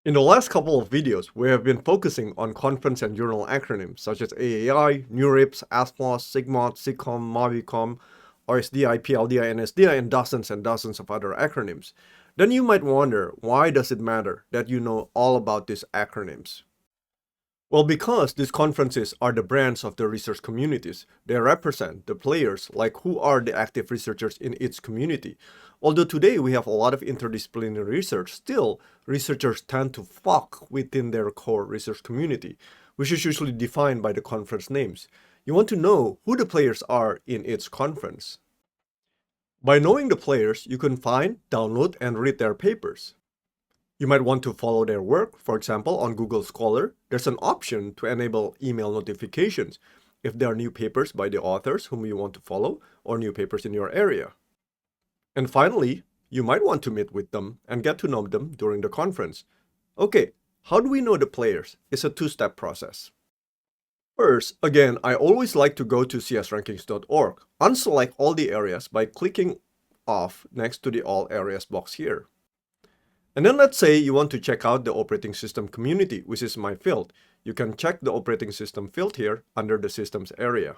In the last couple of videos, we have been focusing on conference and journal acronyms such as AAI, NeurIPS, ASPLOS, SIGMOD, SIGCOM, MAVICOM, RSDI, PLDI, NSDI, and dozens of other acronyms. Then you might wonder, why does it matter that you know all about these acronyms? Well, because these conferences are the brands of the research communities. They represent the players, like who are the active researchers in each community. Although today we have a lot of interdisciplinary research, still, researchers tend to flock within their core research community, which is usually defined by the conference names. You want to know who the players are in each conference. By knowing the players, you can find, download, and read their papers. You might want to follow their work. For example, on Google Scholar, there's an option to enable email notifications if there are new papers by the authors whom you want to follow or new papers in your area. And finally, you might want to meet with them and get to know them during the conference. Okay, how do we know the players? It's a two-step process. First, again, I always like to go to csrankings.org, unselect all the areas by clicking off next to the All Areas box here. And then let's say you want to check out the operating system community, which is my field. You can check the operating system field here under the systems area.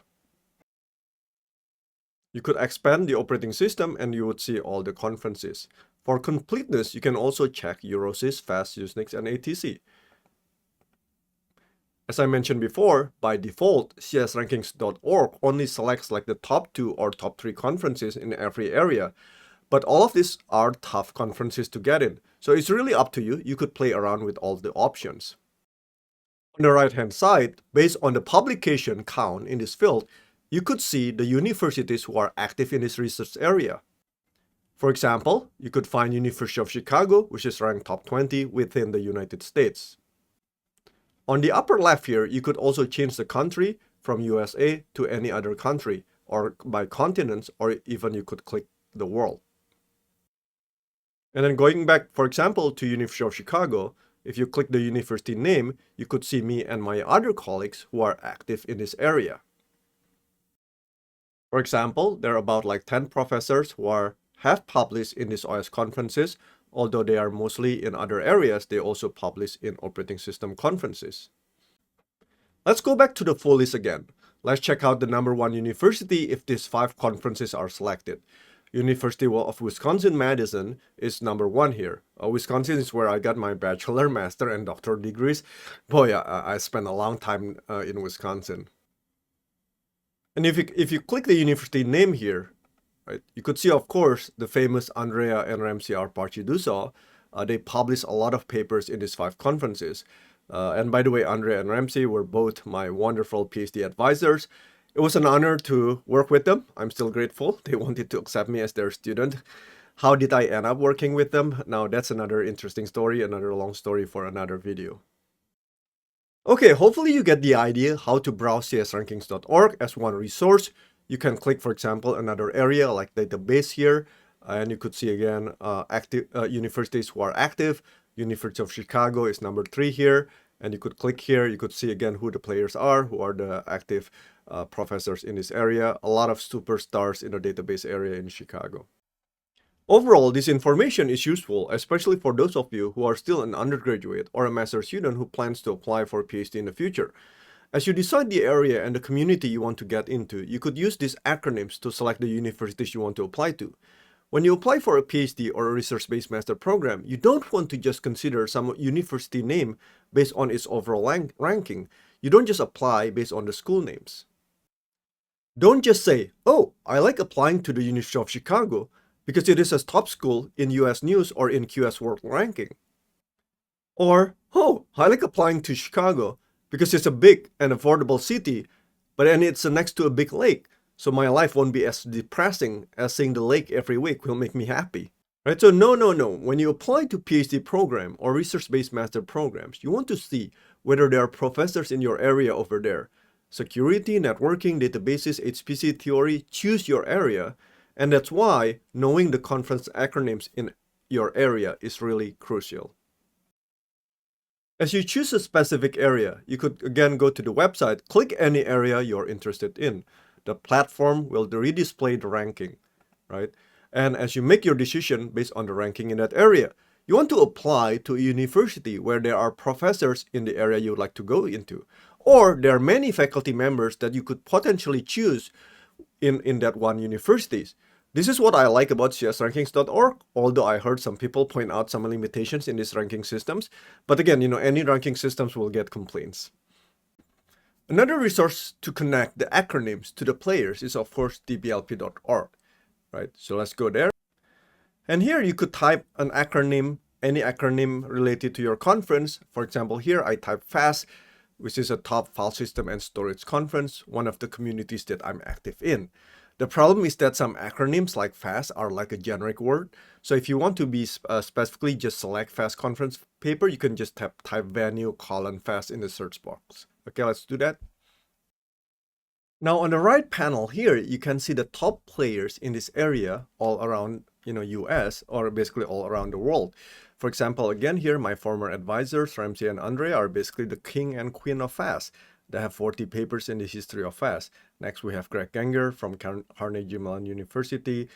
You could expand the operating system and you would see all the conferences. For completeness, you can also check Eurosys, FAST, Usenix, and ATC. As I mentioned before, by default, csrankings.org only selects like the top 2 or top 3 conferences in every area. But all of these are tough conferences to get in, so it's really up to you. You could play around with all the options. On the right hand side, based on the publication count in this field, you could see the universities who are active in this research area. For example, you could find University of Chicago, which is ranked top 20 within the United States. On the upper left here, you could also change the country from USA to any other country, or by continents, or even you could click the world. And then going back, for example, to University of Chicago, if you click the university name, you could see me and my other colleagues who are active in this area. For example, there are about like 10 professors who have published in these OS conferences, although they are mostly in other areas, they also publish in operating system conferences. Let's go back to the full list again. Let's check out the number 1 university if these 5 conferences are selected. University of Wisconsin-Madison is number 1 here. Wisconsin is where I got my bachelor, master, and doctoral degrees. Boy, I spent a long time in Wisconsin. And if you click the university name here, right, you could see, of course, the famous Andrea and Ramsey R. Parchiduso. They published a lot of papers in these 5 conferences. And by the way, Andrea and Ramsey were both my wonderful PhD advisors. It was an honor to work with them. I'm still grateful. They wanted to accept me as their student. How did I end up working with them? Now, that's another interesting story, another long story for another video. Okay, hopefully you get the idea how to browse csrankings.org as one resource. You can click, for example, another area like database here, and you could see again active universities who are active. University of Chicago is number 3 here, and you could click here. You could see again who the players are, who are the active professors in this area. A lot of superstars in the database area in Chicago. Overall, this information is useful, especially for those of you who are still an undergraduate or a master's student who plans to apply for a PhD in the future. As you decide the area and the community you want to get into, you could use these acronyms to select the universities you want to apply to. When you apply for a PhD or a research-based master program, you don't want to just consider some university name based on its overall ranking. You don't just apply based on the school names. Don't just say, oh, I like applying to the University of Chicago because it is a top school in US News or in QS World Ranking. Or, oh, I like applying to Chicago because it's a big and affordable city, but then it's next to a big lake, so my life won't be as depressing as seeing the lake every week will make me happy. Right? So no. When you apply to PhD program or research-based master programs, you want to see whether there are professors in your area over there. Security, networking, databases, HPC theory, choose your area. And that's why knowing the conference acronyms in your area is really crucial. As you choose a specific area, you could again go to the website, click any area you're interested in. The platform will redisplay the ranking, right? And as you make your decision based on the ranking in that area, You want to apply to a university where there are professors in the area you would like to go into, or there are many faculty members that you could potentially choose in that one universities. This is what I like about csrankings.org, although I heard some people point out some limitations in these ranking systems. But again, any ranking systems will get complaints. Another resource to connect the acronyms to the players is of course dblp.org, right? So let's go there. And here you could type an acronym, any acronym related to your conference. For example, here I type FAST, which is a top file system and storage conference, one of the communities that I'm active in. The problem is that some acronyms like FAST are like a generic word. So if you want to be specifically just select FAST conference paper, you can just type venue :FAST in the search box. Okay, let's do that. Now on the right panel here, you can see the top players in this area all around, US, or basically all around the world. For example, again here, my former advisors, Ramsey and Andre, are basically the king and queen of FAST. They have 40 papers in the history of FAST. Next, we have Greg Ganger from Carnegie Mellon University,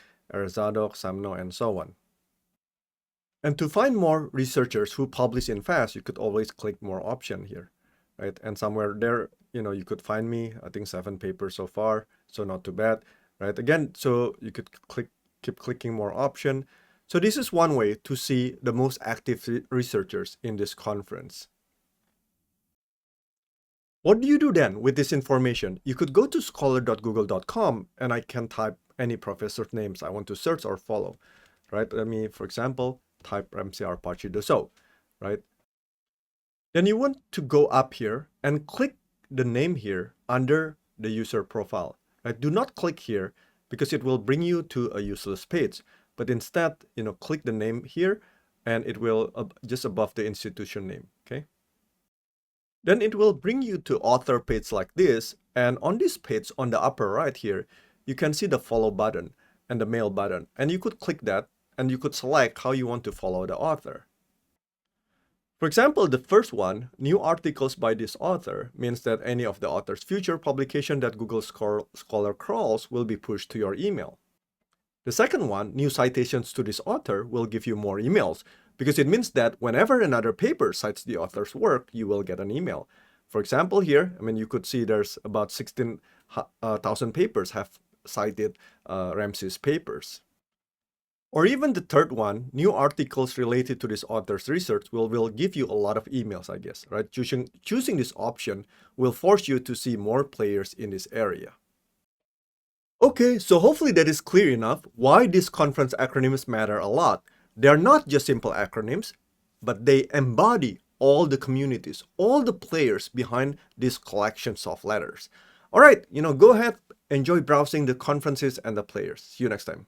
Zadok, Samno, and so on. And to find more researchers who publish in FAST, you could always click more option here, right? And somewhere there, you could find me, I think 7 papers so far, so not too bad, right? Again, so you could keep clicking more option. So this is one way to see the most active researchers in this conference. What do you do then with this information? You could go to scholar.google.com and I can type any professor's names I want to search or follow, right? Let me, for example, type Ramsey Arpachi-Doso, right? Then you want to go up here and click the name here under the user profile, right? Do not click here because it will bring you to a useless page, but instead, click the name here and it will just above the institution name, okay? Then it will bring you to author page like this. And on this page, on the upper right here, you can see the follow button and the mail button. And you could click that and you could select how you want to follow the author. For example, the first one, new articles by this author, means that any of the author's future publication that Google Scholar crawls will be pushed to your email. The second one, new citations to this author, will give you more emails because it means that whenever another paper cites the author's work, you will get an email. For example, here, you could see there's about 16,000 papers have cited Ramsey's papers. Or even the third one, new articles related to this author's research will give you a lot of emails, I guess, right? Choosing this option will force you to see more players in this area. Okay, so hopefully that is clear enough why these conference acronyms matter a lot. They are not just simple acronyms, but they embody all the communities, all the players behind these collections of letters. All right, go ahead, enjoy browsing the conferences and the players. See you next time.